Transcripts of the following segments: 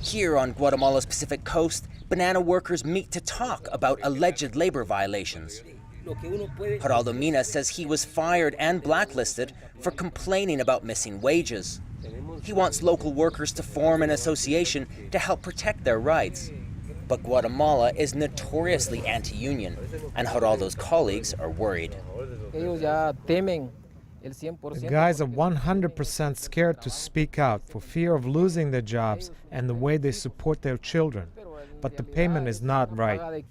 Here on Guatemala's Pacific coast, banana workers meet to talk about alleged labor violations. GERALDO MINAS says he was fired and blacklisted for complaining about missing wages. He wants local workers to form an association to help protect their rights. But Guatemala is notoriously anti-union, and GERALDO's colleagues are worried. The guys are 100% scared to speak out for fear of losing their jobs and the way they support their children. But the payment is not right.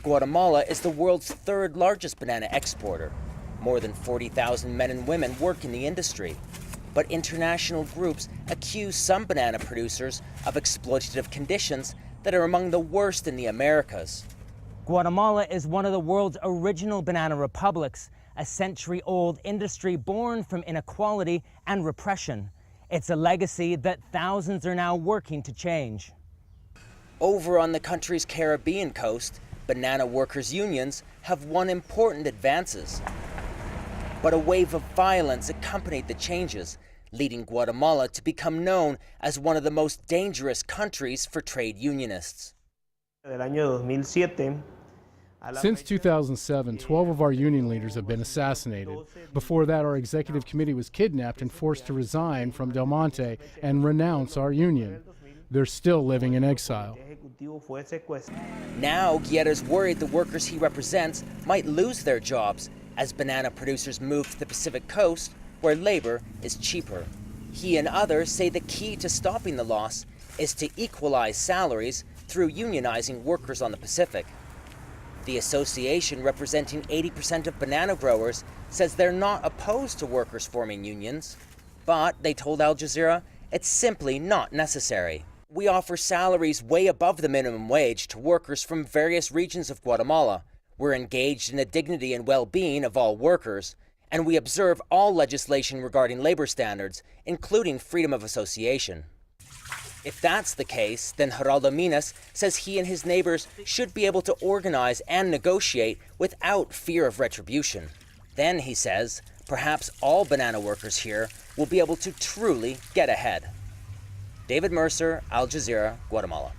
Guatemala is the world's third largest banana exporter. More than 40,000 men and women work in the industry. But international groups accuse some banana producers of exploitative conditions that are among the worst in the Americas. Guatemala is one of the world's original banana republics, a century-old industry born from inequality and repression. It's a legacy that thousands are now working to change. Over on the country's Caribbean coast, banana workers' unions have won important advances. But a wave of violence accompanied the changes, leading Guatemala to become known as one of the most dangerous countries for trade unionists. Since 2007, 12 of our union leaders have been assassinated. Before that, our executive committee was kidnapped and forced to resign from Del Monte and renounce our union. They're still living in exile. Now, GUERRA's worried the workers he represents might lose their jobs as banana producers move to the Pacific coast, where labor is cheaper. He and others say the key to stopping the loss is to equalize salaries through unionizing workers on the Pacific. The association, representing 80% of banana growers, says they're not opposed to workers forming unions, but they told Al Jazeera it's simply not necessary. We offer salaries way above the minimum wage to workers from various regions of Guatemala. We're engaged in the dignity and well-being of all workers, and we observe all legislation regarding labor standards, including freedom of association. If that's the case, then GERALDO MINAS says he and his neighbors should be able to organize and negotiate without fear of retribution. Then, he says, perhaps all banana workers here will be able to truly get ahead. David Mercer, Al Jazeera, Guatemala.